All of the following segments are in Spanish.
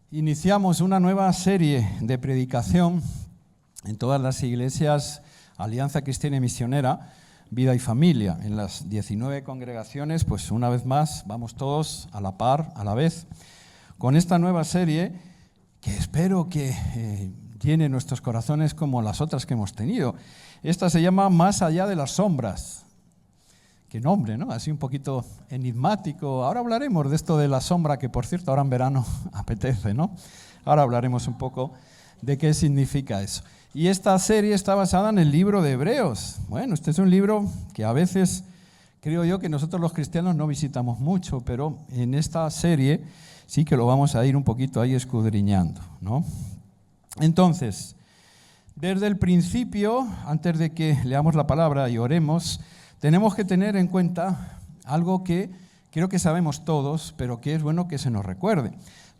Iniciamos una nueva serie de predicación en todas las iglesias Alianza Cristiana y Misionera, Vida y Familia. En las 19 congregaciones, pues una vez más, vamos todos a la par, a la vez, con esta nueva serie que espero que llene nuestros corazones como las otras que hemos tenido. Esta se llama Más allá de las sombras. Qué nombre, ¿no? Así un poquito enigmático. Ahora hablaremos de esto de la sombra, que por cierto ahora en verano apetece, ¿no? Ahora hablaremos un poco de qué significa eso. Y esta serie está basada en el libro de Hebreos. Bueno, este es un libro que a veces creo yo que nosotros los cristianos no visitamos mucho, pero en esta serie sí que lo vamos a ir un poquito ahí escudriñando, ¿no? Entonces, desde el principio, antes de que leamos la palabra y oremos, tenemos que tener en cuenta algo que creo que sabemos todos, pero que es bueno que se nos recuerde.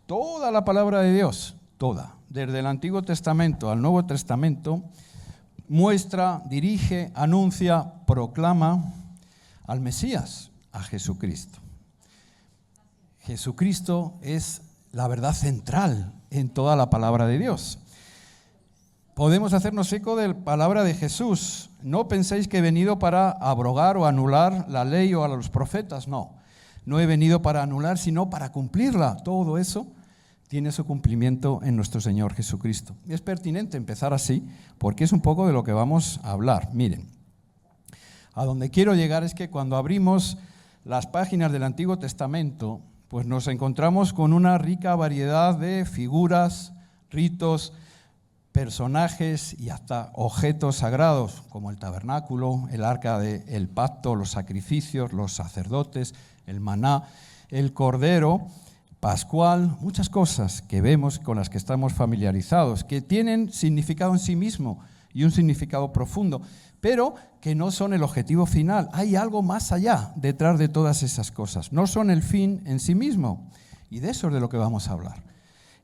Toda la palabra de Dios, toda, desde el Antiguo Testamento al Nuevo Testamento, muestra, dirige, anuncia, proclama al Mesías, a Jesucristo. Jesucristo es la verdad central en toda la palabra de Dios. Podemos hacernos eco de la palabra de Jesús. No penséis que he venido para abrogar o anular la ley o a los profetas. No he venido para anular, sino para cumplirla. Todo eso tiene su cumplimiento en nuestro Señor Jesucristo. Y es pertinente empezar así, porque es un poco de lo que vamos a hablar. Miren, a donde quiero llegar es que cuando abrimos las páginas del Antiguo Testamento, pues nos encontramos con una rica variedad de figuras, ritos, personajes y hasta objetos sagrados, como el tabernáculo, el arca del pacto, los sacrificios, los sacerdotes, el maná, el cordero pascual, muchas cosas que vemos con las que estamos familiarizados, que tienen significado en sí mismo y un significado profundo, pero que no son el objetivo final. Hay algo más allá detrás de todas esas cosas. No son el fin en sí mismo, y de eso es de lo que vamos a hablar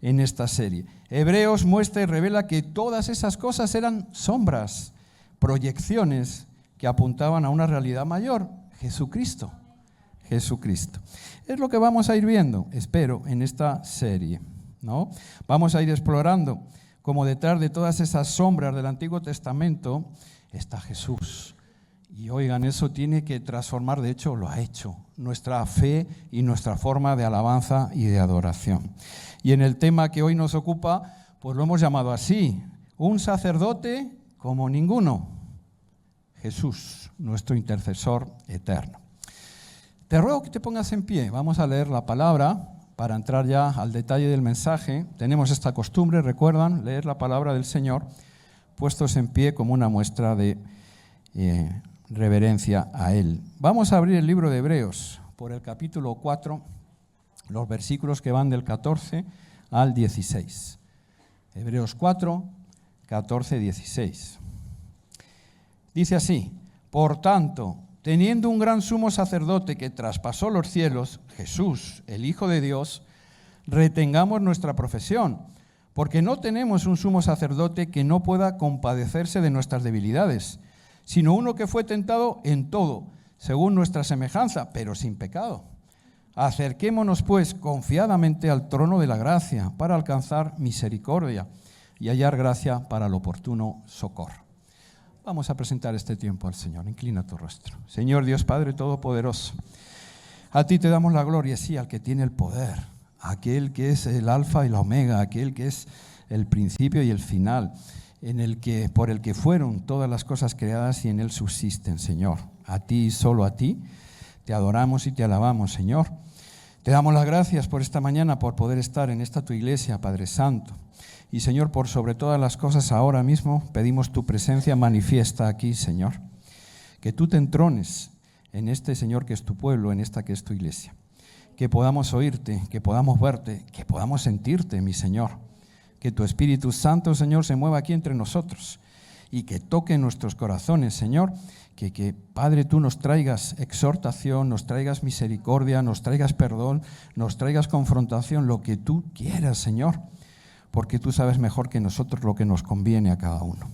en esta serie. Hebreos muestra y revela que todas esas cosas eran sombras, proyecciones que apuntaban a una realidad mayor, Jesucristo. Jesucristo. Es lo que vamos a ir viendo, espero, en esta serie, ¿no? Vamos a ir explorando cómo detrás de todas esas sombras del Antiguo Testamento está Jesús. Y oigan, eso tiene que transformar, de hecho lo ha hecho, nuestra fe y nuestra forma de alabanza y de adoración. Y en el tema que hoy nos ocupa, pues lo hemos llamado así, un sacerdote como ninguno, Jesús, nuestro intercesor eterno. Te ruego que te pongas en pie, vamos a leer la palabra para entrar ya al detalle del mensaje. Tenemos esta costumbre, recuerdan, leer la palabra del Señor, puestos en pie como una muestra de reverencia a Él. Vamos a abrir el libro de Hebreos por el capítulo 4, los versículos que van del 14 al 16. Hebreos 4, 14, 16. Dice así: por tanto, teniendo un gran sumo sacerdote que traspasó los cielos, Jesús, el Hijo de Dios, retengamos nuestra profesión, porque no tenemos un sumo sacerdote que no pueda compadecerse de nuestras debilidades, sino uno que fue tentado en todo, según nuestra semejanza, pero sin pecado. Acerquémonos, pues, confiadamente al trono de la gracia para alcanzar misericordia y hallar gracia para el oportuno socorro. Vamos a presentar este tiempo al Señor. Inclina tu rostro. Señor Dios Padre Todopoderoso, a ti te damos la gloria, sí, al que tiene el poder, aquel que es el alfa y la omega, aquel que es el principio y el final, por el que fueron todas las cosas creadas y en él subsisten, Señor. A ti y solo a ti te adoramos y te alabamos, Señor. Te damos las gracias por esta mañana, por poder estar en esta tu iglesia, Padre Santo. Y, Señor, por sobre todas las cosas ahora mismo pedimos tu presencia manifiesta aquí, Señor. Que tú te entrones en este, Señor, que es tu pueblo, en esta que es tu iglesia. Que podamos oírte, que podamos verte, que podamos sentirte, mi Señor. Que tu Espíritu Santo, Señor, se mueva aquí entre nosotros y que toque nuestros corazones, Señor. Que, Padre, tú nos traigas exhortación, nos traigas misericordia, nos traigas perdón, nos traigas confrontación, lo que tú quieras, Señor, porque tú sabes mejor que nosotros lo que nos conviene a cada uno.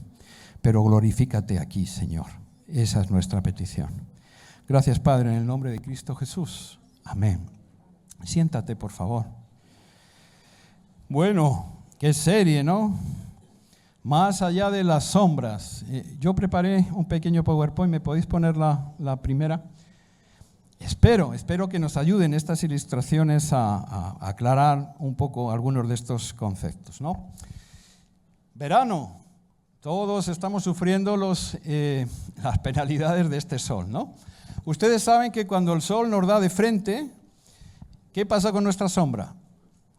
Pero glorifícate aquí, Señor. Esa es nuestra petición. Gracias, Padre, en el nombre de Cristo Jesús. Amén. Siéntate, por favor. Bueno, qué serie, ¿no? Más allá de las sombras. Yo preparé un pequeño PowerPoint, ¿me podéis poner la primera? Espero que nos ayuden estas ilustraciones a aclarar un poco algunos de estos conceptos, ¿no? Verano, todos estamos sufriendo las penalidades de este sol, ¿no? Ustedes saben que cuando el sol nos da de frente, ¿qué pasa con nuestra sombra?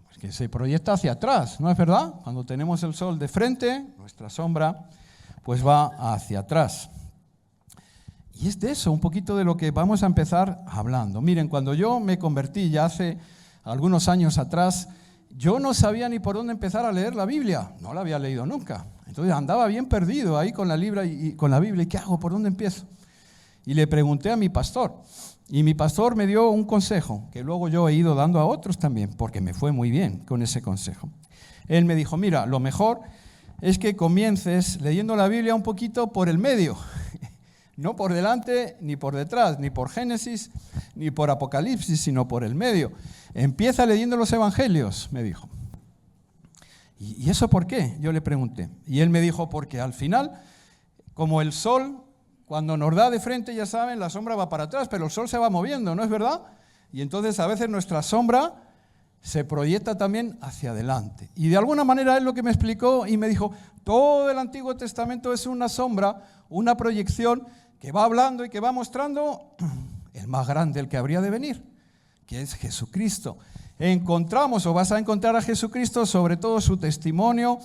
Pues que se proyecta hacia atrás, ¿no es verdad? Cuando tenemos el sol de frente, nuestra sombra pues va hacia atrás. Y es de eso un poquito de lo que vamos a empezar hablando. Miren, cuando yo me convertí ya hace algunos años atrás, yo no sabía ni por dónde empezar a leer la Biblia, no la había leído nunca. Entonces andaba bien perdido ahí con la Biblia y ¿qué hago? ¿Por dónde empiezo? Y le pregunté a mi pastor, y mi pastor me dio un consejo, que luego yo he ido dando a otros también, porque me fue muy bien con ese consejo. Él me dijo, mira, lo mejor es que comiences leyendo la Biblia un poquito por el medio, no por delante ni por detrás, ni por Génesis, ni por Apocalipsis, sino por el medio. Empieza leyendo los evangelios, me dijo. ¿Y eso por qué? Yo le pregunté. Y él me dijo, porque al final, como el sol, cuando nos da de frente, ya saben, la sombra va para atrás, pero el sol se va moviendo, ¿no es verdad? Y entonces a veces nuestra sombra se proyecta también hacia adelante. Y de alguna manera él lo que me explicó y me dijo, todo el Antiguo Testamento es una sombra, una proyección que va hablando y que va mostrando el más grande, el que habría de venir, que es Jesucristo. Encontramos o vas a encontrar a Jesucristo, sobre todo su testimonio,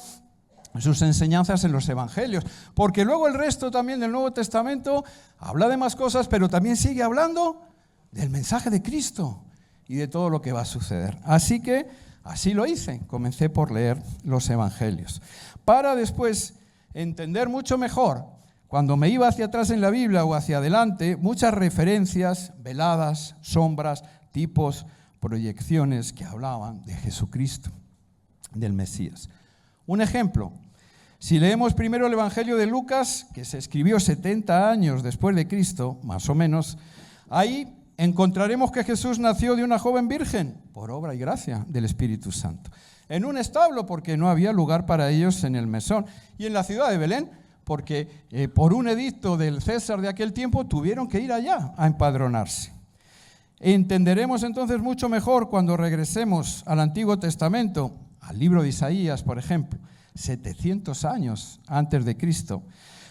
sus enseñanzas en los evangelios, porque luego el resto también del Nuevo Testamento habla de más cosas, pero también sigue hablando del mensaje de Cristo y de todo lo que va a suceder. Así que así lo hice, comencé por leer los evangelios, para después entender mucho mejor, cuando me iba hacia atrás en la Biblia o hacia adelante, muchas referencias, veladas, sombras, tipos, proyecciones que hablaban de Jesucristo, del Mesías. Un ejemplo, si leemos primero el Evangelio de Lucas, que se escribió 70 años después de Cristo, más o menos, ahí encontraremos que Jesús nació de una joven virgen, por obra y gracia del Espíritu Santo, en un establo, porque no había lugar para ellos en el mesón, y en la ciudad de Belén, porque por un edicto del César de aquel tiempo tuvieron que ir allá a empadronarse. Entenderemos entonces mucho mejor cuando regresemos al Antiguo Testamento, al libro de Isaías, por ejemplo, 700 años antes de Cristo,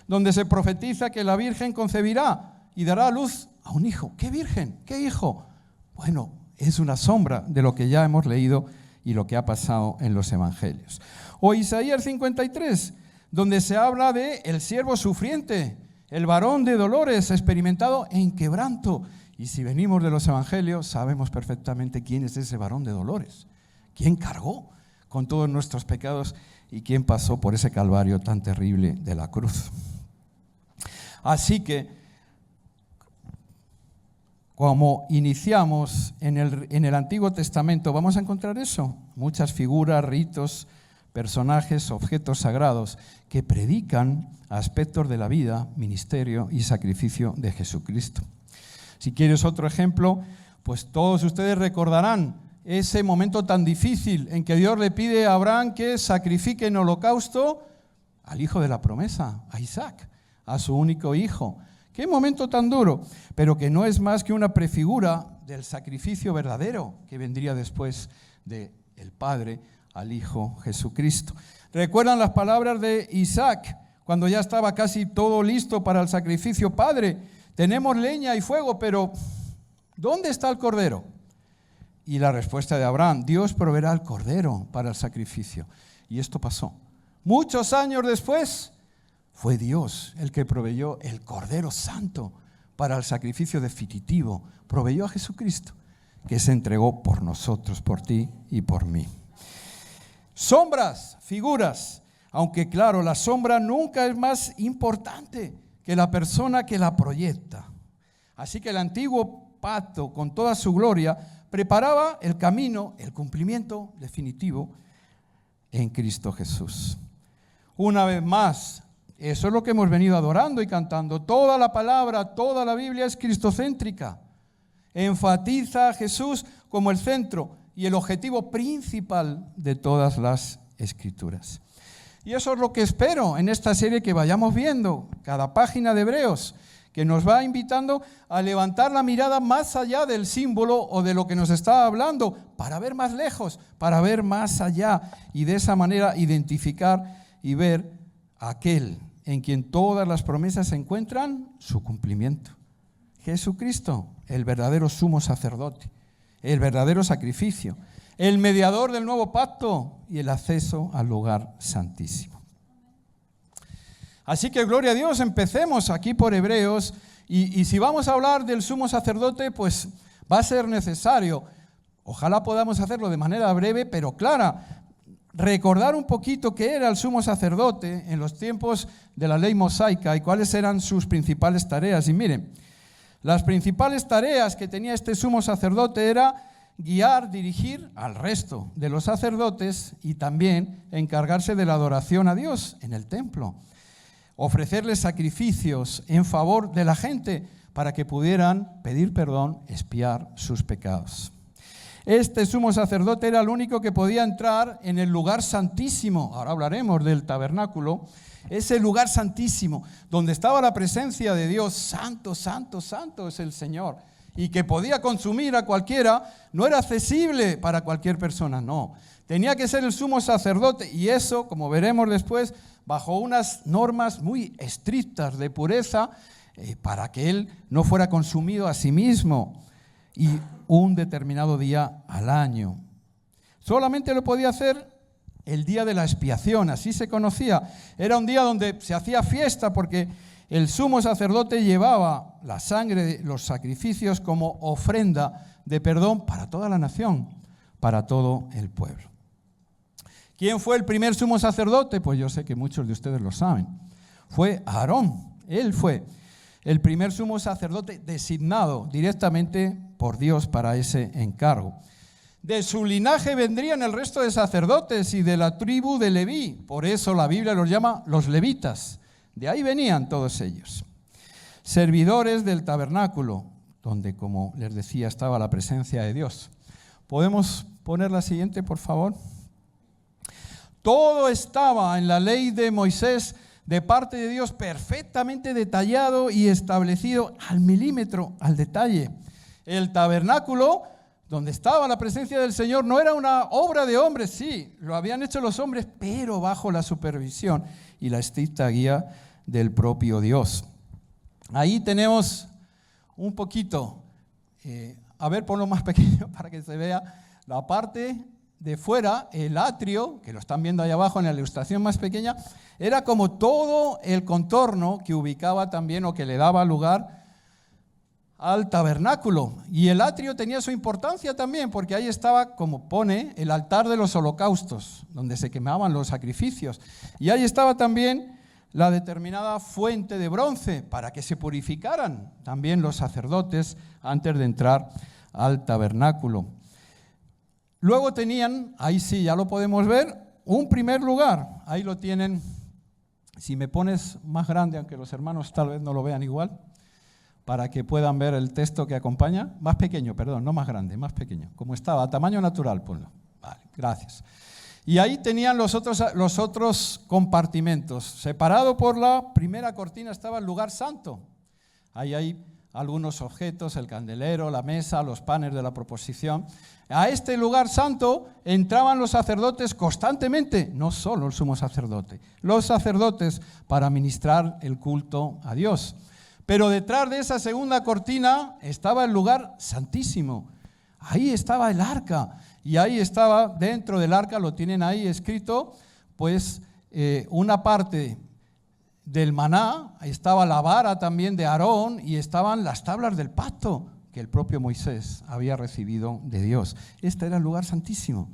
donde se profetiza que la Virgen concebirá y dará a luz a un hijo. ¿Qué virgen? ¿Qué hijo? Bueno, es una sombra de lo que ya hemos leído y lo que ha pasado en los evangelios. O Isaías 53, donde se habla de el siervo sufriente, el varón de dolores, experimentado en quebranto. Y si venimos de los evangelios, sabemos perfectamente quién es ese varón de dolores, quién cargó con todos nuestros pecados y quién pasó por ese calvario tan terrible de la cruz. Así que, como iniciamos en el Antiguo Testamento, vamos a encontrar eso, muchas figuras, ritos, personajes, objetos sagrados que predican aspectos de la vida, ministerio y sacrificio de Jesucristo. Si quieres otro ejemplo, pues todos ustedes recordarán ese momento tan difícil en que Dios le pide a Abraham que sacrifique en holocausto al hijo de la promesa, a Isaac, a su único hijo. Qué momento tan duro, pero que no es más que una prefigura del sacrificio verdadero que vendría después del Padre al Hijo Jesucristo. ¿Recuerdan las palabras de Isaac cuando ya estaba casi todo listo para el sacrificio? Padre, tenemos leña y fuego, pero ¿dónde está el cordero? Y la respuesta de Abraham, Dios proveerá el cordero para el sacrificio. Y esto pasó. Muchos años después, fue Dios el que proveyó el cordero santo para el sacrificio definitivo. Proveyó a Jesucristo, que se entregó por nosotros, por ti y por mí. Sombras, figuras. Aunque claro, la sombra nunca es más importante que la persona que la proyecta. Así que el antiguo pacto, con toda su gloria, preparaba el camino, el cumplimiento definitivo en Cristo Jesús. Una vez más, eso es lo que hemos venido adorando y cantando. Toda la palabra, toda la Biblia es cristocéntrica. Enfatiza a Jesús como el centro y el objetivo principal de todas las Escrituras. Y eso es lo que espero en esta serie que vayamos viendo, cada página de Hebreos, que nos va invitando a levantar la mirada más allá del símbolo o de lo que nos está hablando, para ver más lejos, para ver más allá y de esa manera identificar y ver a aquel en quien todas las promesas encuentran su cumplimiento. Jesucristo, el verdadero sumo sacerdote, el verdadero sacrificio, el mediador del nuevo pacto y el acceso al lugar santísimo. Así que gloria a Dios, empecemos aquí por Hebreos y si vamos a hablar del sumo sacerdote, pues va a ser necesario, ojalá podamos hacerlo de manera breve pero clara, recordar un poquito qué era el sumo sacerdote en los tiempos de la ley mosaica y cuáles eran sus principales tareas. Y miren, las principales tareas que tenía este sumo sacerdote era guiar, dirigir al resto de los sacerdotes y también encargarse de la adoración a Dios en el templo. Ofrecerles sacrificios en favor de la gente para que pudieran pedir perdón, expiar sus pecados. Este sumo sacerdote era el único que podía entrar en el lugar santísimo. Ahora hablaremos del tabernáculo. Ese lugar santísimo donde estaba la presencia de Dios. Santo, santo, santo es el Señor. Y que podía consumir a cualquiera. No era accesible para cualquier persona, no. Tenía que ser el sumo sacerdote y eso, como veremos después, bajo unas normas muy estrictas de pureza para que él no fuera consumido a sí mismo y un determinado día al año. Solamente lo podía hacer el día de la expiación, así se conocía. Era un día donde se hacía fiesta porque el sumo sacerdote llevaba la sangre de los sacrificios como ofrenda de perdón para toda la nación, para todo el pueblo. ¿Quién fue el primer sumo sacerdote? Pues yo sé que muchos de ustedes lo saben. Fue Aarón. Él fue el primer sumo sacerdote designado directamente por Dios para ese encargo. De su linaje vendrían el resto de sacerdotes y de la tribu de Leví. Por eso la Biblia los llama los levitas. De ahí venían todos ellos. Servidores del tabernáculo, donde, como les decía, estaba la presencia de Dios. ¿Podemos poner la siguiente, por favor? Todo estaba en la ley de Moisés de parte de Dios perfectamente detallado y establecido al milímetro, al detalle. El tabernáculo, donde estaba la presencia del Señor, no era una obra de hombres, sí, lo habían hecho los hombres, pero bajo la supervisión y la estricta guía del propio Dios. Ahí tenemos un poquito, a ver, ponlo más pequeño para que se vea la parte de fuera, el atrio, que lo están viendo ahí abajo en la ilustración más pequeña, era como todo el contorno que ubicaba también o que le daba lugar al tabernáculo. Y el atrio tenía su importancia también, porque ahí estaba, como pone, el altar de los holocaustos, donde se quemaban los sacrificios. Y ahí estaba también la determinada fuente de bronce, para que se purificaran también los sacerdotes antes de entrar al tabernáculo. Luego tenían, ahí sí, ya lo podemos ver, un primer lugar. Ahí lo tienen, si me pones más grande, aunque los hermanos tal vez no lo vean igual, para que puedan ver el texto que acompaña. Más pequeño, perdón, no más grande, más pequeño. Como estaba, a tamaño natural, ponlo. Vale, gracias. Y ahí tenían los otros compartimentos. Separado por la primera cortina estaba el lugar santo. Ahí hay algunos objetos, el candelero, la mesa, los panes de la proposición. A este lugar santo entraban los sacerdotes constantemente, no solo el sumo sacerdote, los sacerdotes para ministrar el culto a Dios. Pero detrás de esa segunda cortina estaba el lugar santísimo. Ahí estaba el arca y ahí estaba, dentro del arca, lo tienen ahí escrito, pues una parte del maná, estaba la vara también de Aarón y estaban las tablas del pacto que el propio Moisés había recibido de Dios. Este era el lugar santísimo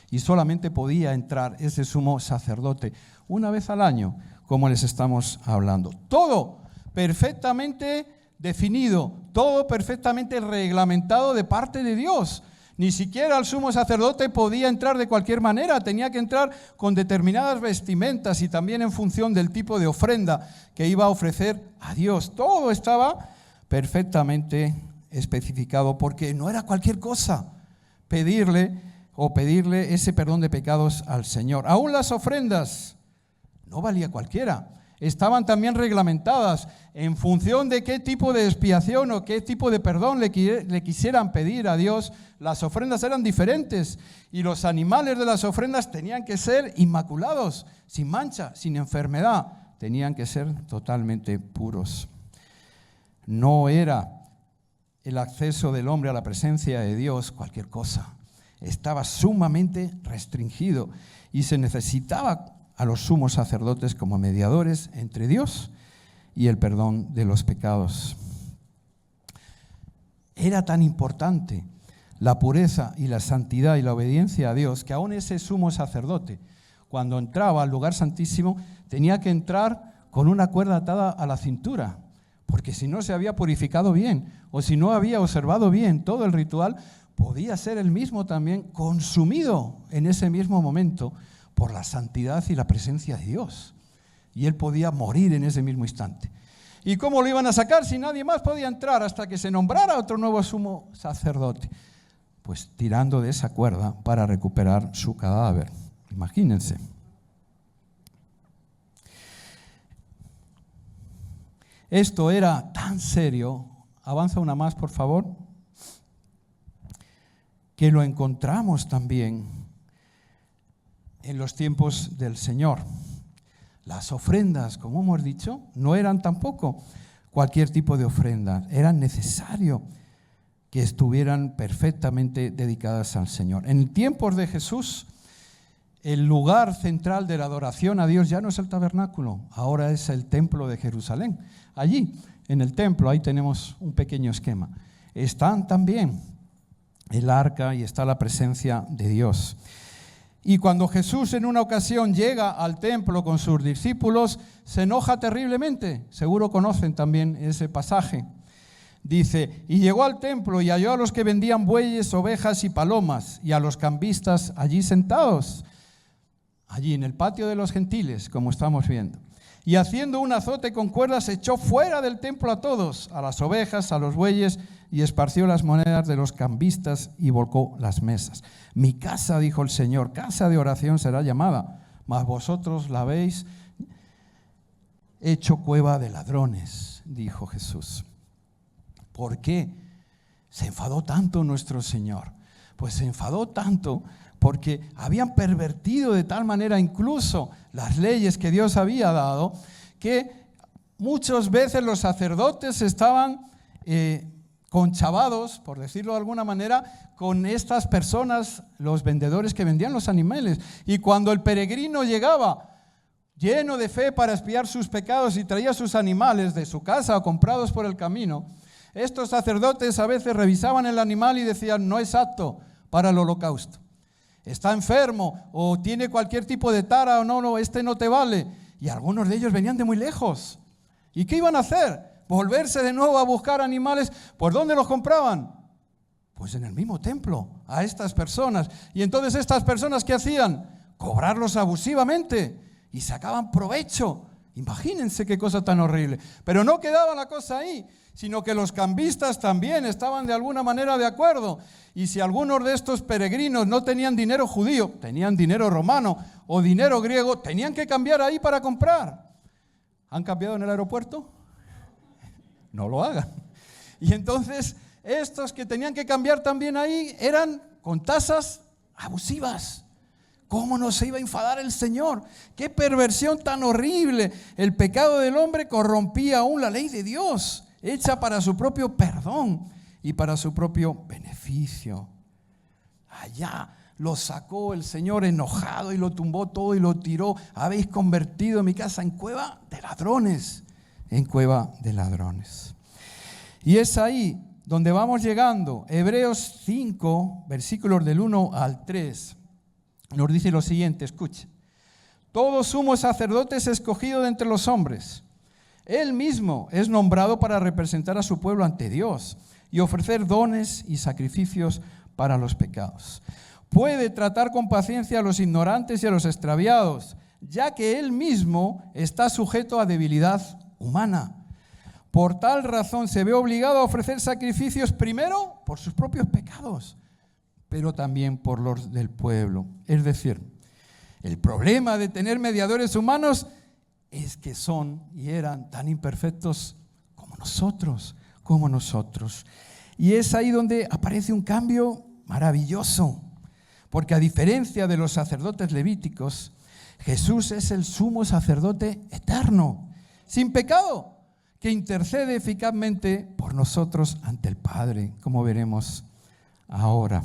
y solamente podía entrar ese sumo sacerdote una vez al año, como les estamos hablando. Todo perfectamente definido, todo perfectamente reglamentado de parte de Dios. Ni siquiera el sumo sacerdote podía entrar de cualquier manera, tenía que entrar con determinadas vestimentas y también en función del tipo de ofrenda que iba a ofrecer a Dios. Todo estaba perfectamente especificado porque no era cualquier cosa. pedirle ese perdón de pecados al Señor. Aún las ofrendas, no valía cualquiera. Estaban también reglamentadas en función de qué tipo de expiación o qué tipo de perdón le quisieran pedir a Dios. Las ofrendas eran diferentes y los animales de las ofrendas tenían que ser inmaculados, sin mancha, sin enfermedad. Tenían que ser totalmente puros. No era el acceso del hombre a la presencia de Dios cualquier cosa. Estaba sumamente restringido y se necesitaba a los sumos sacerdotes como mediadores entre Dios y el perdón de los pecados. Era tan importante la pureza y la santidad y la obediencia a Dios que aún ese sumo sacerdote, cuando entraba al lugar santísimo, tenía que entrar con una cuerda atada a la cintura, porque si no se había purificado bien o si no había observado bien todo el ritual, podía ser él mismo también consumido en ese mismo momento por la santidad y la presencia de Dios. Y él podía morir en ese mismo instante. ¿Y cómo lo iban a sacar si nadie más podía entrar hasta que se nombrara otro nuevo sumo sacerdote? Pues tirando de esa cuerda para recuperar su cadáver. Imagínense. Esto era tan serio, avanza una más por favor, que lo encontramos también en los tiempos del Señor. Las ofrendas, como hemos dicho, no eran tampoco cualquier tipo de ofrenda, era necesario que estuvieran perfectamente dedicadas al Señor. En tiempos de Jesús, el lugar central de la adoración a Dios ya no es el tabernáculo, ahora es el templo de Jerusalén. Allí, en el templo, ahí tenemos un pequeño esquema. Están también el arca y está la presencia de Dios. Y cuando Jesús en una ocasión llega al templo con sus discípulos, se enoja terriblemente. Seguro conocen también ese pasaje. Dice, y llegó al templo y halló a los que vendían bueyes, ovejas y palomas, y a los cambistas allí sentados, allí en el patio de los gentiles, como estamos viendo. Y haciendo un azote con cuerdas, echó fuera del templo a todos, a las ovejas, a los bueyes, y esparció las monedas de los cambistas y volcó las mesas. Mi casa, dijo el Señor, casa de oración será llamada, mas vosotros la habéis hecho cueva de ladrones, dijo Jesús. ¿Por qué se enfadó tanto nuestro Señor? Pues se enfadó tanto porque habían pervertido de tal manera incluso las leyes que Dios había dado, que muchas veces los sacerdotes estaban conchavados, por decirlo de alguna manera, con estas personas, los vendedores que vendían los animales. Y cuando el peregrino llegaba lleno de fe para expiar sus pecados y traía sus animales de su casa o comprados por el camino, estos sacerdotes a veces revisaban el animal y decían, no es apto para el holocausto. Está enfermo o tiene cualquier tipo de tara o no, este no te vale. Y algunos de ellos venían de muy lejos. ¿Y qué iban a hacer? Volverse de nuevo a buscar animales. ¿Por dónde los compraban? Pues en el mismo templo, a estas personas. Y entonces estas personas, ¿qué hacían? Cobrarlos abusivamente y sacaban provecho. Imagínense qué cosa tan horrible. Pero no quedaba la cosa ahí, sino que los cambistas también estaban de alguna manera de acuerdo. Y si algunos de estos peregrinos no tenían dinero judío, tenían dinero romano o dinero griego, tenían que cambiar ahí para comprar. ¿Han cambiado en el aeropuerto? No lo hagan. Y entonces estos que tenían que cambiar también ahí eran con tasas abusivas. ¿Cómo no se iba a enfadar el Señor? ¡Qué perversión tan horrible! El pecado del hombre corrompía aún la ley de Dios, hecha para su propio perdón y para su propio beneficio. Allá lo sacó el Señor enojado y lo tumbó todo y lo tiró. Habéis convertido mi casa en cueva de ladrones, en cueva de ladrones. Y es ahí donde vamos llegando. Hebreos 5, versículos del 1 al 3. Nos dice lo siguiente, escuche. Todo sumo sacerdote es escogido de entre los hombres. Él mismo es nombrado para representar a su pueblo ante Dios y ofrecer dones y sacrificios para los pecados. Puede tratar con paciencia a los ignorantes y a los extraviados, ya que él mismo está sujeto a debilidad humana. Por tal razón se ve obligado a ofrecer sacrificios primero por sus propios pecados. pero también por los del pueblo. Es decir, el problema de tener mediadores humanos es que son y eran tan imperfectos como nosotros. Y es ahí donde aparece un cambio maravilloso, porque a diferencia de los sacerdotes levíticos, Jesús es el sumo sacerdote eterno, sin pecado, que intercede eficazmente por nosotros ante el Padre, como veremos ahora.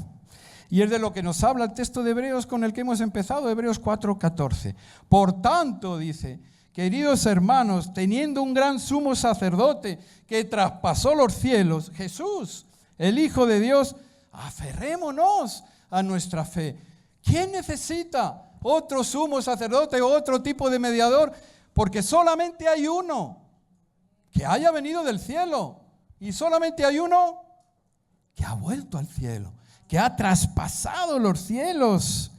Y es de lo que nos habla el texto de Hebreos con el que hemos empezado, Hebreos 4:14. Por tanto, dice, queridos hermanos, teniendo un gran sumo sacerdote que traspasó los cielos, Jesús, el Hijo de Dios, aferrémonos a nuestra fe. ¿Quién necesita otro sumo sacerdote o otro tipo de mediador? Porque solamente hay uno que haya venido del cielo, y solamente hay uno que ha vuelto al cielo, que ha traspasado los cielos.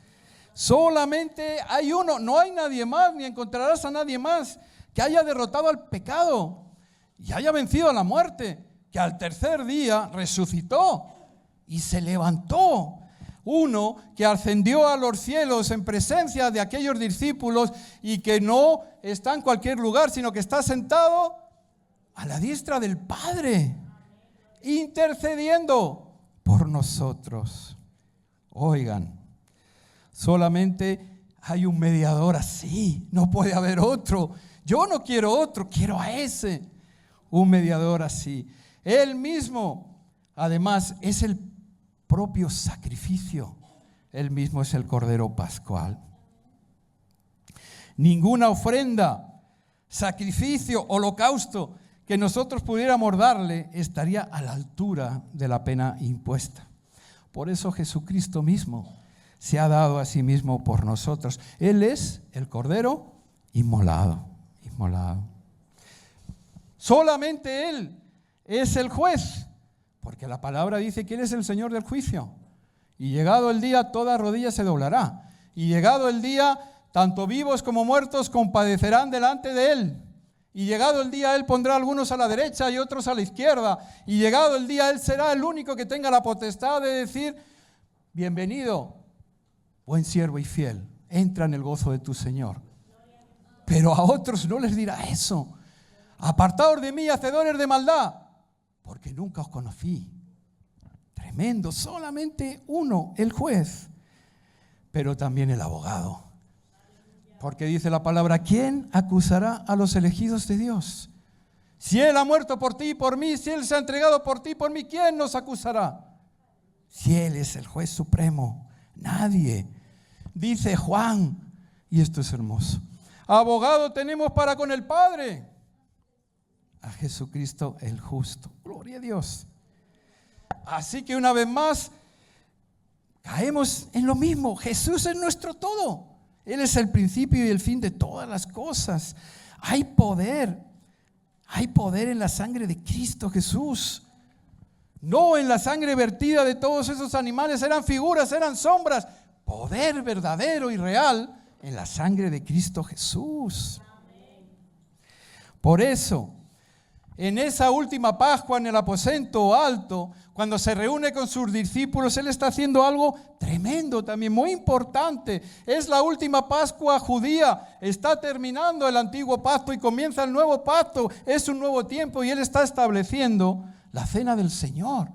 Solamente hay uno, no hay nadie más, ni encontrarás a nadie más que haya derrotado al pecado y haya vencido a la muerte, que al tercer día resucitó y se levantó. Uno que ascendió a los cielos en presencia de aquellos discípulos y que no está en cualquier lugar, sino que está sentado a la diestra del Padre, intercediendo por nosotros. Oigan, solamente hay un mediador así, no puede haber otro. Yo no quiero otro, quiero a ese, un mediador así. Él mismo, además, es el propio sacrificio. Él mismo es el Cordero Pascual. Ninguna ofrenda, sacrificio, holocausto que nosotros pudiéramos darle estaría a la altura de la pena impuesta. Por eso Jesucristo mismo se ha dado a sí mismo por nosotros. Él es el Cordero inmolado. Solamente Él es el juez, porque la palabra dice que Él es el Señor del juicio. Y llegado el día, toda rodilla se doblará. Y llegado el día, tanto vivos como muertos compadecerán delante de Él. Y llegado el día, Él pondrá a algunos a la derecha y otros a la izquierda. Y llegado el día, Él será el único que tenga la potestad de decir: bienvenido, buen siervo y fiel, entra en el gozo de tu Señor. Pero a otros no les dirá eso. Apartaos de mí, hacedores de maldad, porque nunca os conocí. Tremendo, solamente uno, el juez, pero también el abogado. Porque dice la palabra: ¿quién acusará a los elegidos de Dios? Si Él ha muerto por ti y por mí, si Él se ha entregado por ti y por mí, ¿quién nos acusará? Si Él es el juez supremo, nadie. Dice Juan, y esto es hermoso: abogado tenemos para con el Padre, a Jesucristo el justo. Gloria a Dios. Así que una vez más caemos en lo mismo. Jesús es nuestro todo. Él es el principio y el fin de todas las cosas. Hay poder en la sangre de Cristo Jesús. No en la sangre vertida de todos esos animales, eran figuras, eran sombras. Poder verdadero y real en la sangre de Cristo Jesús. Por eso, en esa última Pascua en el aposento alto, cuando se reúne con sus discípulos, Él está haciendo algo tremendo también, muy importante. Es la última Pascua judía, está terminando el antiguo pacto y comienza el nuevo pacto. Es un nuevo tiempo y Él está estableciendo la cena del Señor.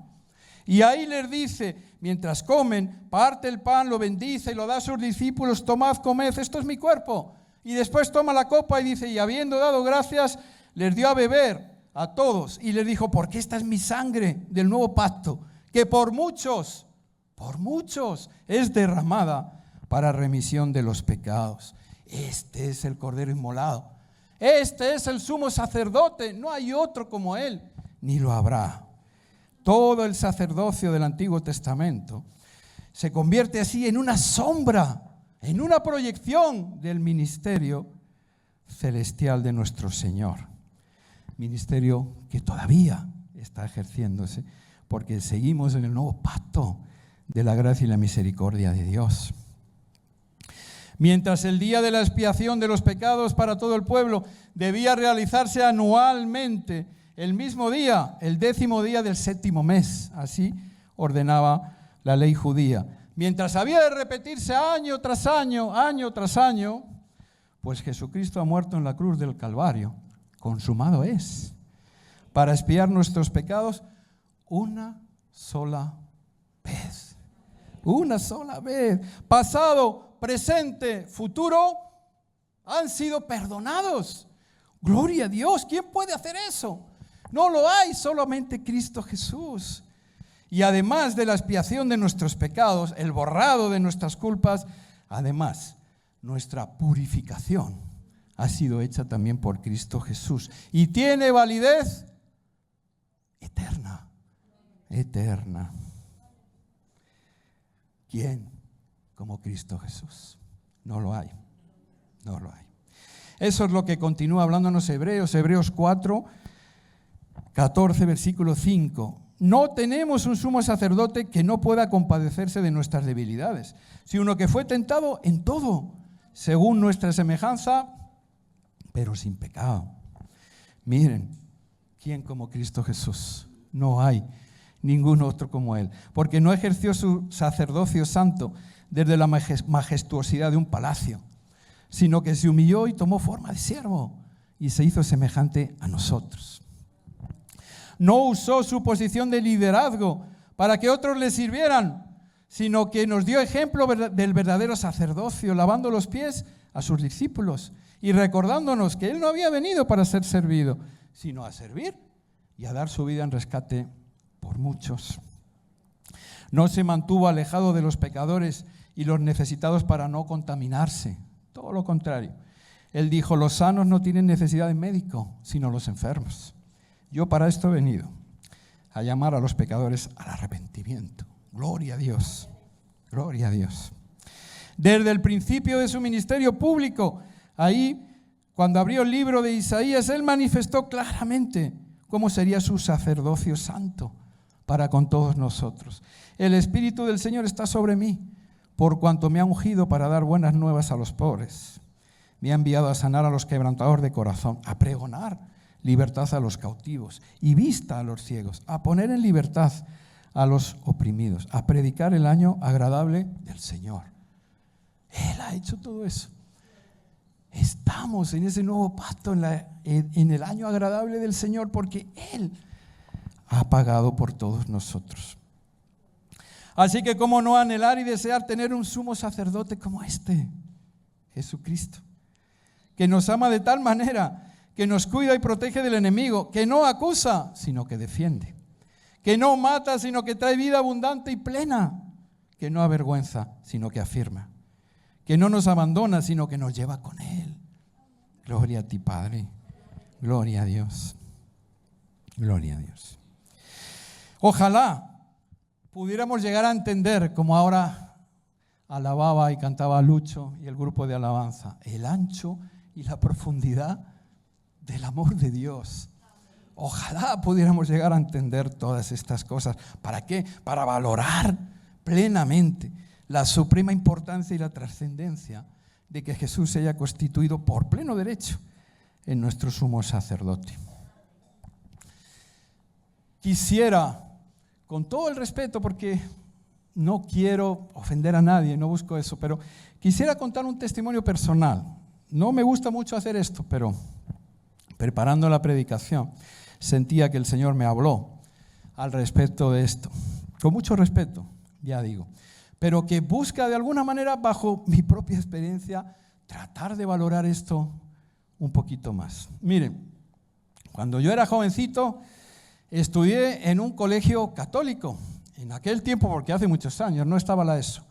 Y ahí les dice, mientras comen, parte el pan, lo bendice y lo da a sus discípulos: tomad, comed, esto es mi cuerpo. Y después toma la copa y dice: y habiendo dado gracias, les dio a beber a todos y les dijo: porque esta es mi sangre del nuevo pacto, que por muchos es derramada para remisión de los pecados. Este es el Cordero inmolado. Este es el sumo sacerdote. No hay otro como Él, ni lo habrá. Todo el sacerdocio del Antiguo Testamento se convierte así en una sombra, en una proyección del ministerio celestial de nuestro Señor. Ministerio que todavía está ejerciéndose, porque seguimos en el nuevo pacto de la gracia y la misericordia de Dios. Mientras el día de la expiación de los pecados para todo el pueblo debía realizarse anualmente, el mismo día, el 10º día del 7º mes, así ordenaba la ley judía. Mientras había de repetirse año tras año, pues Jesucristo ha muerto en la cruz del Calvario. Consumado es. Para expiar nuestros pecados una sola vez. Una sola vez. Pasado, presente, futuro, han sido perdonados. Gloria a Dios. ¿Quién puede hacer eso? No lo hay, solamente Cristo Jesús. Y además de la expiación de nuestros pecados, el borrado de nuestras culpas, además, nuestra purificación ha sido hecha también por Cristo Jesús. Y tiene validez eterna. Eterna. ¿Quién como Cristo Jesús? No lo hay. No lo hay. Eso es lo que continúa hablándonos Hebreos 4, 14, versículo 5. No tenemos un sumo sacerdote que no pueda compadecerse de nuestras debilidades, sino que fue tentado en todo, según nuestra semejanza, pero sin pecado. Miren, ¿quién como Cristo Jesús? No hay ningún otro como Él, porque no ejerció su sacerdocio santo desde la majestuosidad de un palacio, sino que se humilló y tomó forma de siervo y se hizo semejante a nosotros. No usó su posición de liderazgo para que otros le sirvieran, sino que nos dio ejemplo del verdadero sacerdocio, lavando los pies a sus discípulos y recordándonos que Él no había venido para ser servido, sino a servir y a dar su vida en rescate por muchos. No se mantuvo alejado de los pecadores y los necesitados para no contaminarse, todo lo contrario. Él dijo, los sanos no tienen necesidad de médico, sino los enfermos. Yo para esto he venido, a llamar a los pecadores al arrepentimiento. Gloria a Dios, gloria a Dios. Desde el principio de su ministerio público, ahí, cuando abrió el libro de Isaías, Él manifestó claramente cómo sería su sacerdocio santo para con todos nosotros. El Espíritu del Señor está sobre mí, por cuanto me ha ungido para dar buenas nuevas a los pobres. Me ha enviado a sanar a los quebrantados de corazón, a pregonar libertad a los cautivos y vista a los ciegos, a poner en libertad a los oprimidos, a predicar el año agradable del Señor. Él ha hecho todo eso. Estamos en ese nuevo pacto, en el año agradable del Señor, porque Él ha pagado por todos nosotros. Así que cómo no anhelar y desear tener un sumo sacerdote como este, Jesucristo, que nos ama de tal manera que nos cuida y protege del enemigo, que no acusa, sino que defiende, que no mata, sino que trae vida abundante y plena, que no avergüenza, sino que afirma, que no nos abandona, sino que nos lleva con Él. Gloria a ti, Padre. Gloria a Dios. Gloria a Dios. Ojalá pudiéramos llegar a entender, como ahora alababa y cantaba Lucho y el grupo de alabanza, el ancho y la profundidad del amor de Dios. Ojalá pudiéramos llegar a entender todas estas cosas. ¿Para qué? Para valorar plenamente la suprema importancia y la trascendencia de que Jesús se haya constituido por pleno derecho en nuestro sumo sacerdote. Quisiera, con todo el respeto, porque no quiero ofender a nadie, no busco eso, pero quisiera contar un testimonio personal. No me gusta mucho hacer esto, pero preparando la predicación, sentía que el Señor me habló al respecto de esto. Con mucho respeto, ya digo, pero que busca de alguna manera, bajo mi propia experiencia, tratar de valorar esto un poquito más. Miren, cuando yo era jovencito, estudié en un colegio católico. En aquel tiempo, porque hace muchos años, no estaba la ESO.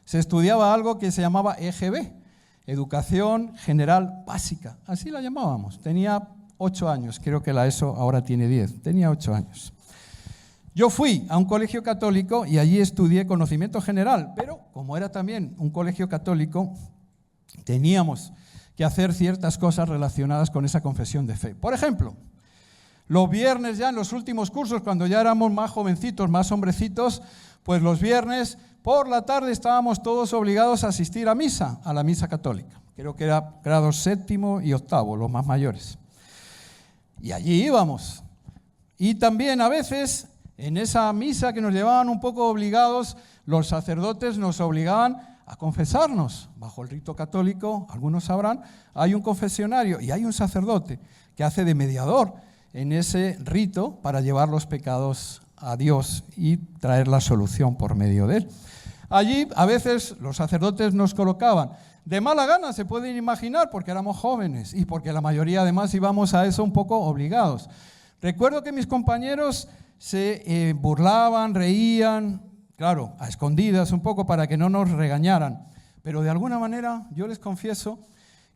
Se estudiaba algo que se llamaba EGB, Educación General Básica, así la llamábamos. Tenía 8 años, creo que la ESO ahora tiene 10, tenía 8 años. Yo fui a un colegio católico y allí estudié conocimiento general, pero como era también un colegio católico, teníamos que hacer ciertas cosas relacionadas con esa confesión de fe. Por ejemplo, los viernes ya en los últimos cursos, cuando ya éramos más jovencitos, más hombrecitos, pues los viernes por la tarde estábamos todos obligados a asistir a misa, a la misa católica. Creo que era grados 7º y 8º, los más mayores. Y allí íbamos. Y también a veces En esa misa que nos llevaban un poco obligados, los sacerdotes nos obligaban a confesarnos. Bajo el rito católico, algunos sabrán, hay un confesionario y hay un sacerdote que hace de mediador en ese rito para llevar los pecados a Dios y traer la solución por medio de él. Allí a veces los sacerdotes nos colocaban de mala gana, se pueden imaginar, porque éramos jóvenes y porque la mayoría además íbamos a eso un poco obligados. Recuerdo que mis compañeros se burlaban, reían, claro, a escondidas un poco para que no nos regañaran, pero de alguna manera yo les confieso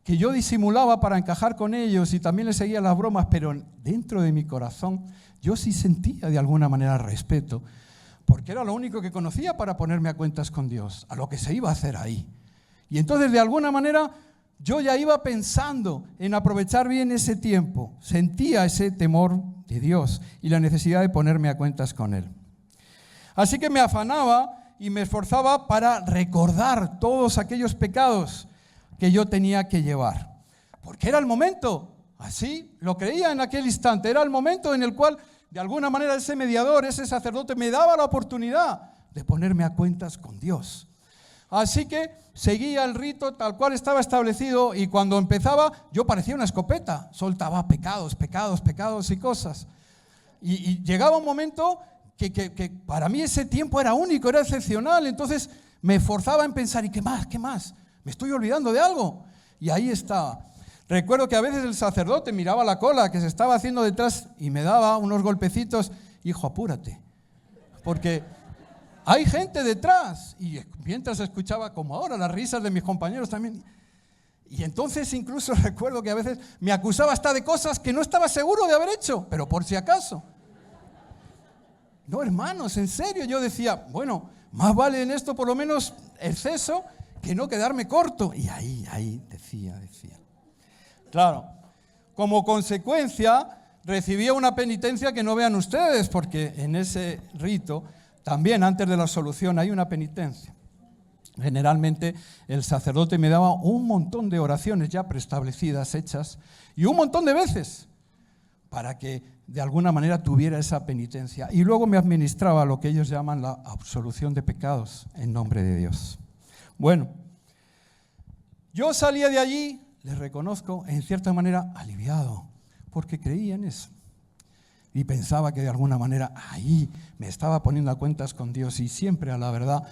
que yo disimulaba para encajar con ellos y también les seguía las bromas, pero dentro de mi corazón yo sí sentía de alguna manera respeto, porque era lo único que conocía para ponerme a cuentas con Dios, a lo que se iba a hacer ahí. Y entonces de alguna manera yo ya iba pensando en aprovechar bien ese tiempo, sentía ese temor de Dios y la necesidad de ponerme a cuentas con Él. Así que me afanaba y me esforzaba para recordar todos aquellos pecados que yo tenía que llevar, porque era el momento, así lo creía en aquel instante, era el momento en el cual de alguna manera ese mediador, ese sacerdote me daba la oportunidad de ponerme a cuentas con Dios. Así que seguía el rito tal cual estaba establecido y cuando empezaba yo parecía una escopeta, soltaba pecados y cosas. Y llegaba un momento que para mí ese tiempo era único, era excepcional, entonces me esforzaba en pensar, ¿y qué más? ¿Me estoy olvidando de algo? Y ahí estaba. Recuerdo que a veces el sacerdote miraba la cola que se estaba haciendo detrás y me daba unos golpecitos, hijo, apúrate, porque hay gente detrás. Y mientras escuchaba, como ahora, las risas de mis compañeros también. Y entonces incluso recuerdo que a veces me acusaba hasta de cosas que no estaba seguro de haber hecho, pero por si acaso. No, hermanos, en serio, yo decía, bueno, más vale en esto por lo menos exceso que no quedarme corto. Y ahí decía. Claro, como consecuencia recibía una penitencia que no vean ustedes, porque en ese rito también antes de la absolución hay una penitencia. Generalmente el sacerdote me daba un montón de oraciones ya preestablecidas, hechas, y un montón de veces para que de alguna manera tuviera esa penitencia. Y luego me administraba lo que ellos llaman la absolución de pecados en nombre de Dios. Bueno, yo salía de allí, les reconozco, en cierta manera aliviado, porque creía en eso. Y pensaba que de alguna manera ahí me estaba poniendo a cuentas con Dios. Y siempre, a la verdad,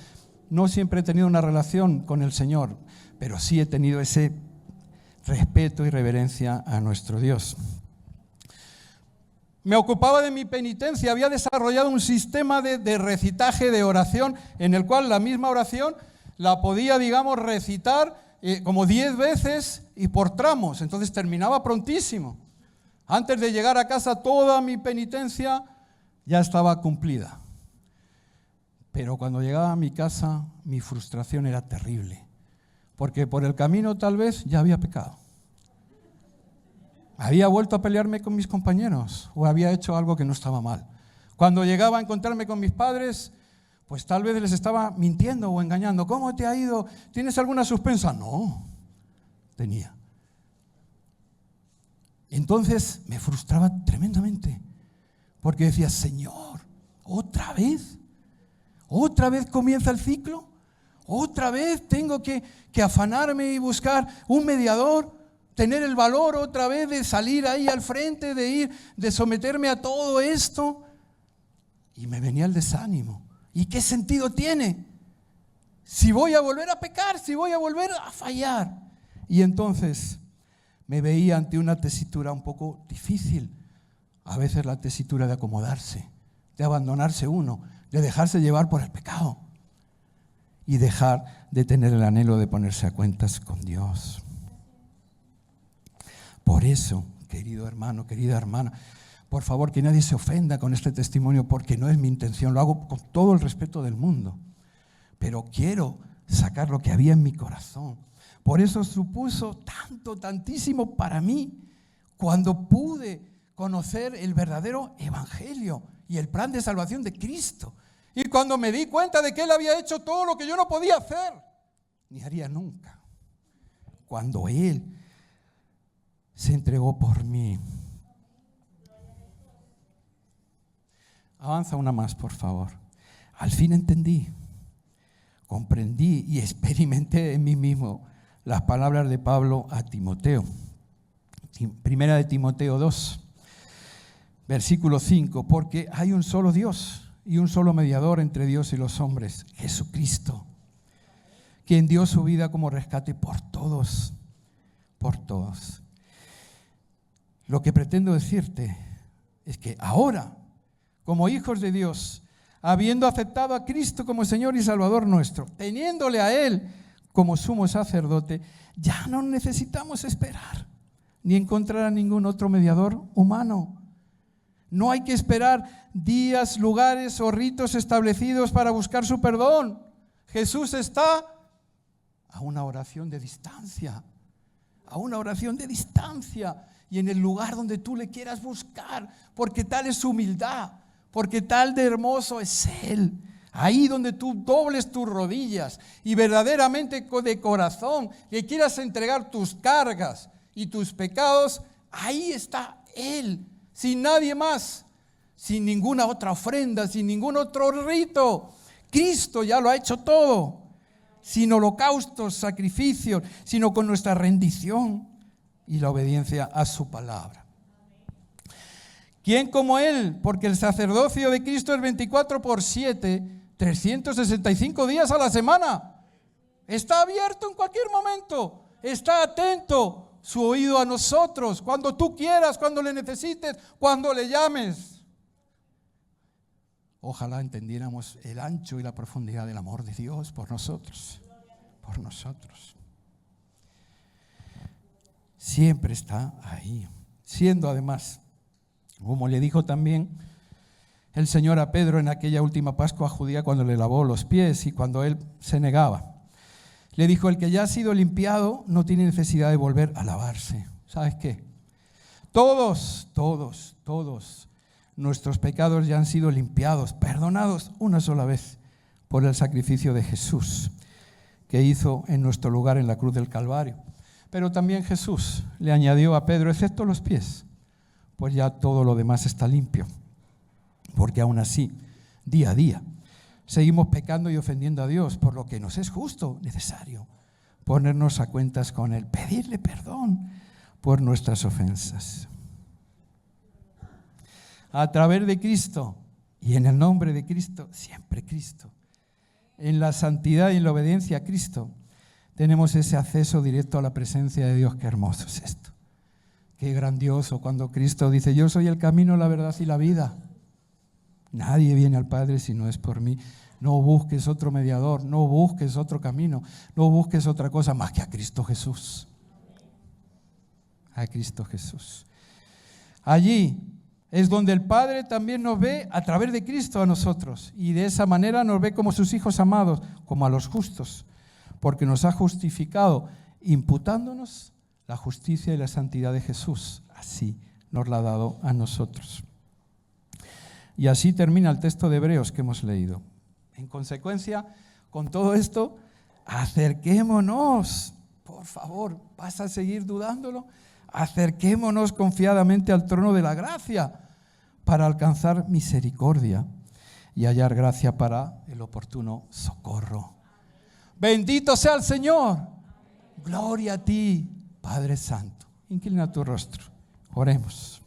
no siempre he tenido una relación con el Señor, pero sí he tenido ese respeto y reverencia a nuestro Dios. Me ocupaba de mi penitencia, había desarrollado un sistema de recitaje, de oración, en el cual la misma oración la podía, recitar como 10 veces y por tramos, entonces terminaba prontísimo. Antes de llegar a casa toda mi penitencia ya estaba cumplida. Pero cuando llegaba a mi casa mi frustración era terrible, porque por el camino tal vez ya había pecado. Había vuelto a pelearme con mis compañeros o había hecho algo que no estaba mal. Cuando llegaba a encontrarme con mis padres, pues tal vez les estaba mintiendo o engañando. ¿Cómo te ha ido? ¿Tienes alguna suspensa? No, tenía. Entonces me frustraba tremendamente, porque decía, Señor, ¿otra vez? ¿Otra vez comienza el ciclo? ¿Otra vez tengo que afanarme y buscar un mediador? ¿Tener el valor otra vez de salir ahí al frente, de someterme a todo esto? Y me venía el desánimo. ¿Y qué sentido tiene? Si voy a volver a pecar, si voy a volver a fallar. Y entonces me veía ante una tesitura un poco difícil. A veces la tesitura de acomodarse, de abandonarse uno, de dejarse llevar por el pecado y dejar de tener el anhelo de ponerse a cuentas con Dios. Por eso, querido hermano, querida hermana, por favor, que nadie se ofenda con este testimonio, porque no es mi intención, lo hago con todo el respeto del mundo, pero quiero sacar lo que había en mi corazón. Por eso supuso tantísimo para mí, cuando pude conocer el verdadero evangelio y el plan de salvación de Cristo. Y cuando me di cuenta de que Él había hecho todo lo que yo no podía hacer, ni haría nunca. Cuando Él se entregó por mí. Avanza una más, por favor. Al fin entendí, comprendí y experimenté en mí mismo las palabras de Pablo a Timoteo. Primera de Timoteo 2, versículo 5. Porque hay un solo Dios y un solo mediador entre Dios y los hombres, Jesucristo, quien dio su vida como rescate por todos, por todos. Lo que pretendo decirte es que ahora, como hijos de Dios, habiendo aceptado a Cristo como Señor y Salvador nuestro, teniéndole a Él como sumo sacerdote, ya no necesitamos esperar ni encontrar a ningún otro mediador humano. No hay que esperar días, lugares o ritos establecidos para buscar su perdón. Jesús está a una oración de distancia, y en el lugar donde tú le quieras buscar, porque tal es su humildad, porque tal de hermoso es Él. Ahí donde tú dobles tus rodillas y verdaderamente de corazón le quieras entregar tus cargas y tus pecados, ahí está Él, sin nadie más, sin ninguna otra ofrenda, sin ningún otro rito. Cristo ya lo ha hecho todo, sin holocaustos, sacrificios, sino con nuestra rendición y la obediencia a su palabra. ¿Quién como Él? Porque el sacerdocio de Cristo es 24/7, 365 días a la semana. Está abierto en cualquier momento, está atento su oído a nosotros, cuando tú quieras, cuando le necesites, cuando le llames. Ojalá entendiéramos el ancho y la profundidad del amor de Dios por nosotros, por nosotros. Siempre está ahí, siendo además, como le dijo también el Señor a Pedro en aquella última Pascua judía cuando le lavó los pies y cuando él se negaba. Le dijo, el que ya ha sido limpiado no tiene necesidad de volver a lavarse. ¿Sabes qué? Todos nuestros pecados ya han sido limpiados, perdonados una sola vez por el sacrificio de Jesús que hizo en nuestro lugar en la cruz del Calvario. Pero también Jesús le añadió a Pedro, excepto los pies, pues ya todo lo demás está limpio. Porque aún así, día a día, seguimos pecando y ofendiendo a Dios, por lo que nos es justo, necesario, ponernos a cuentas con Él, pedirle perdón por nuestras ofensas. A través de Cristo y en el nombre de Cristo, siempre Cristo. En la santidad y en la obediencia a Cristo, tenemos ese acceso directo a la presencia de Dios. Qué hermoso es esto. Qué grandioso cuando Cristo dice, yo soy el camino, la verdad y la vida. Nadie viene al Padre si no es por mí. No busques otro mediador, no busques otro camino, no busques otra cosa más que a Cristo Jesús. A Cristo Jesús. Allí es donde el Padre también nos ve a través de Cristo a nosotros. Y de esa manera nos ve como sus hijos amados, como a los justos. Porque nos ha justificado imputándonos la justicia y la santidad de Jesús. Así nos la ha dado a nosotros. Y así termina el texto de Hebreos que hemos leído. En consecuencia, con todo esto, acerquémonos, por favor, ¿vas a seguir dudándolo? Acerquémonos confiadamente al trono de la gracia para alcanzar misericordia y hallar gracia para el oportuno socorro. Bendito sea el Señor. Gloria a ti, Padre Santo. Inclina tu rostro. Oremos.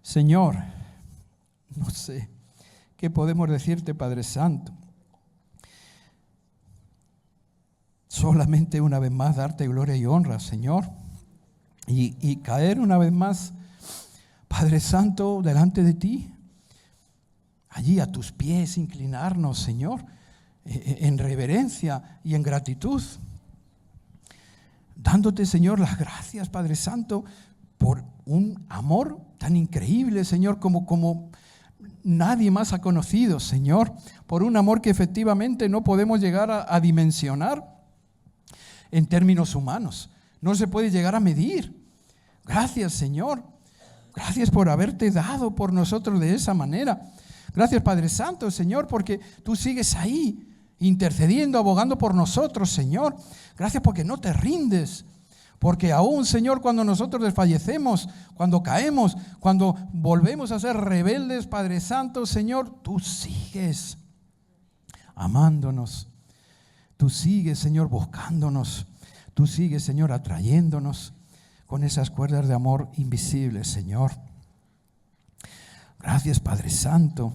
Señor, no sé qué podemos decirte, Padre Santo. Solamente una vez más darte gloria y honra, Señor. Y caer una vez más, Padre Santo, delante de ti. Allí a tus pies inclinarnos, Señor, en reverencia y en gratitud. Dándote, Señor, las gracias, Padre Santo, por un amor tan increíble, Señor, como nadie más ha conocido, Señor, por un amor que efectivamente no podemos llegar a dimensionar en términos humanos, no se puede llegar a medir. Gracias, Señor, gracias por haberte dado por nosotros de esa manera. Gracias, Padre Santo, Señor, porque tú sigues ahí, intercediendo, abogando por nosotros, Señor. Gracias porque no te rindes. Porque aún, Señor, cuando nosotros desfallecemos, cuando caemos, cuando volvemos a ser rebeldes, Padre Santo, Señor, tú sigues amándonos. Tú sigues, Señor, buscándonos. Tú sigues, Señor, atrayéndonos con esas cuerdas de amor invisibles, Señor. Gracias, Padre Santo.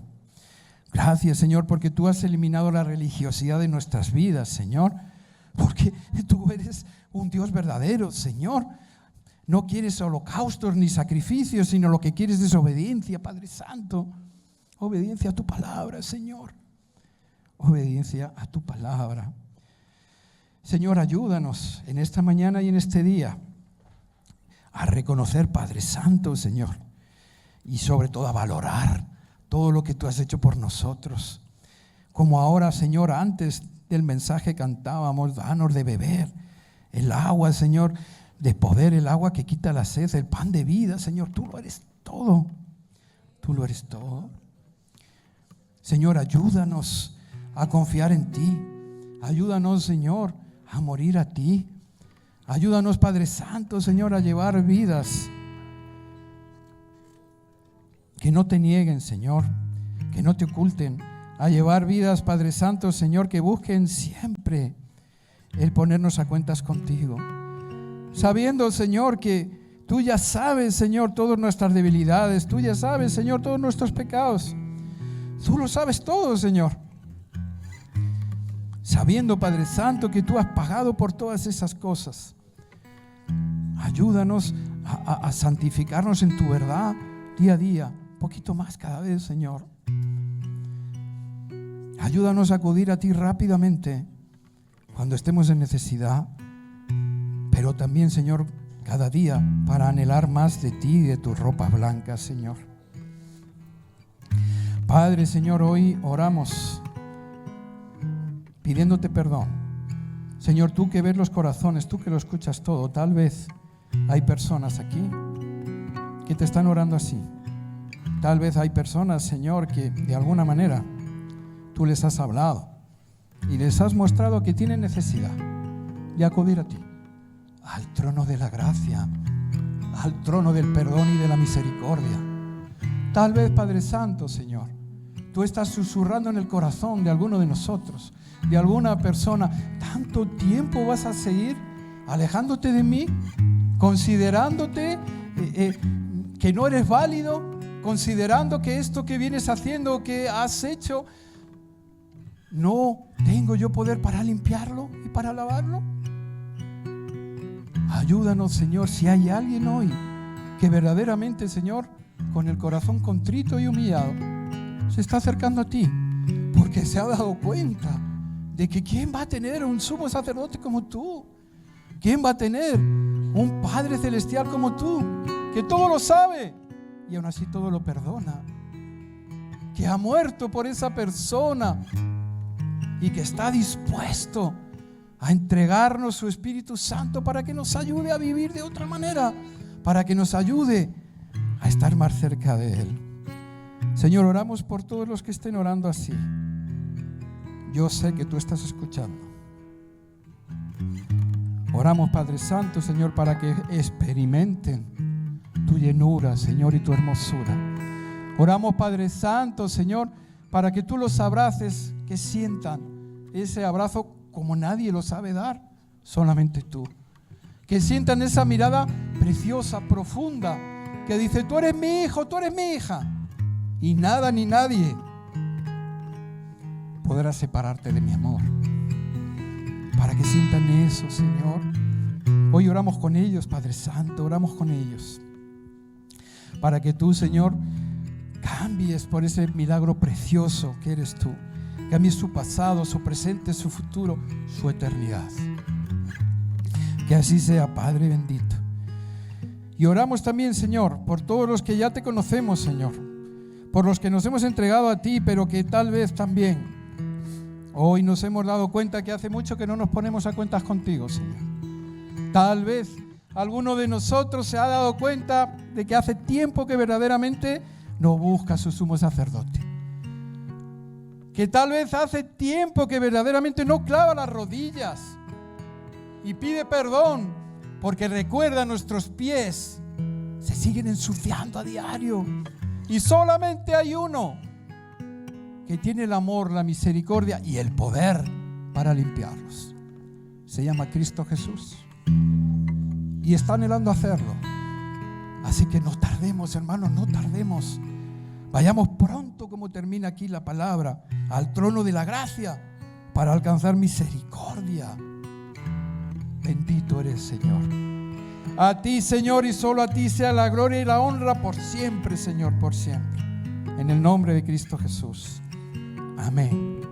Gracias, Señor, porque tú has eliminado la religiosidad de nuestras vidas, Señor. Porque tú eres un Dios verdadero, Señor. No quieres holocaustos ni sacrificios, sino lo que quieres es obediencia, Padre Santo. Obediencia a tu palabra, Señor. Obediencia a tu palabra. Señor, ayúdanos en esta mañana y en este día a reconocer, Padre Santo, Señor, y sobre todo a valorar todo lo que tú has hecho por nosotros. Como ahora, Señor, antes del mensaje cantábamos, danos de beber el agua, Señor, de poder, el agua que quita la sed, el pan de vida, Señor, tú lo eres todo. Tú lo eres todo. Señor, ayúdanos a confiar en ti. Ayúdanos, Señor, a morir a ti. Ayúdanos, Padre Santo, Señor, a llevar vidas que no te nieguen, Señor, que no te oculten, a llevar vidas, Padre Santo, Señor, que busquen siempre el ponernos a cuentas contigo, sabiendo, Señor, que tú ya sabes, Señor, todas nuestras debilidades, tú ya sabes, Señor, todos nuestros pecados, tú lo sabes todo, Señor, sabiendo, Padre Santo, que tú has pagado por todas esas cosas. Ayúdanos a santificarnos en tu verdad día a día, un poquito más cada vez, Señor. Ayúdanos a acudir a ti rápidamente cuando estemos en necesidad, pero también, Señor, cada día para anhelar más de ti y de tus ropas blancas, Señor. Padre, Señor, hoy oramos pidiéndote perdón. Señor, tú que ves los corazones, tú que lo escuchas todo, tal vez hay personas aquí que te están orando así. Tal vez hay personas, Señor, que de alguna manera tú les has hablado y les has mostrado que tienen necesidad de acudir a ti, al trono de la gracia, al trono del perdón y de la misericordia. Tal vez, Padre Santo, Señor, tú estás susurrando en el corazón de alguno de nosotros, de alguna persona. ¿Tanto tiempo vas a seguir alejándote de mí? Considerándote que no eres válido, considerando que esto que vienes haciendo, que has hecho, no tengo yo poder para limpiarlo y para lavarlo. Ayúdanos, Señor, si hay alguien hoy que verdaderamente, Señor, con el corazón contrito y humillado, se está acercando a ti, porque se ha dado cuenta de que ¿quién va a tener un sumo sacerdote como tú? ¿Quién va a tener un Padre celestial como tú, que todo lo sabe y aún así todo lo perdona, que ha muerto por esa persona y que está dispuesto a entregarnos su Espíritu Santo para que nos ayude a vivir de otra manera, para que nos ayude a estar más cerca de Él? Señor, oramos por todos los que estén orando así. Yo sé que tú estás escuchando. Oramos, Padre Santo, Señor, para que experimenten tu llenura, Señor, y tu hermosura. Oramos, Padre Santo, Señor, para que tú los abraces, que sientan ese abrazo como nadie lo sabe dar, solamente tú. Que sientan esa mirada preciosa, profunda, que dice: tú eres mi hijo, tú eres mi hija, y nada ni nadie podrá separarte de mi amor. Para que sientan eso, Señor. Hoy oramos con ellos, Padre Santo, oramos con ellos, para que tú, Señor, cambies por ese milagro precioso que eres tú. Cambies su pasado, su presente, su futuro, su eternidad. Que así sea, Padre bendito. Y oramos también, Señor, por todos los que ya te conocemos, Señor, por los que nos hemos entregado a ti, pero que tal vez también hoy nos hemos dado cuenta que hace mucho que no nos ponemos a cuentas contigo, Señor. Tal vez alguno de nosotros se ha dado cuenta de que hace tiempo que verdaderamente no busca a su sumo sacerdote. que tal vez hace tiempo que verdaderamente no clava las rodillas y pide perdón porque recuerda nuestros pies se siguen ensuciando a diario y solamente hay uno que tiene el amor, la misericordia y el poder para limpiarlos. Se llama Cristo Jesús y está anhelando hacerlo. Así que no tardemos, hermanos, no tardemos. Vayamos pronto, como termina aquí la palabra, al trono de la gracia para alcanzar misericordia. Bendito eres, Señor. A ti, Señor, y solo a ti sea la gloria y la honra por siempre, Señor, por siempre. En el nombre de Cristo Jesús. Amén.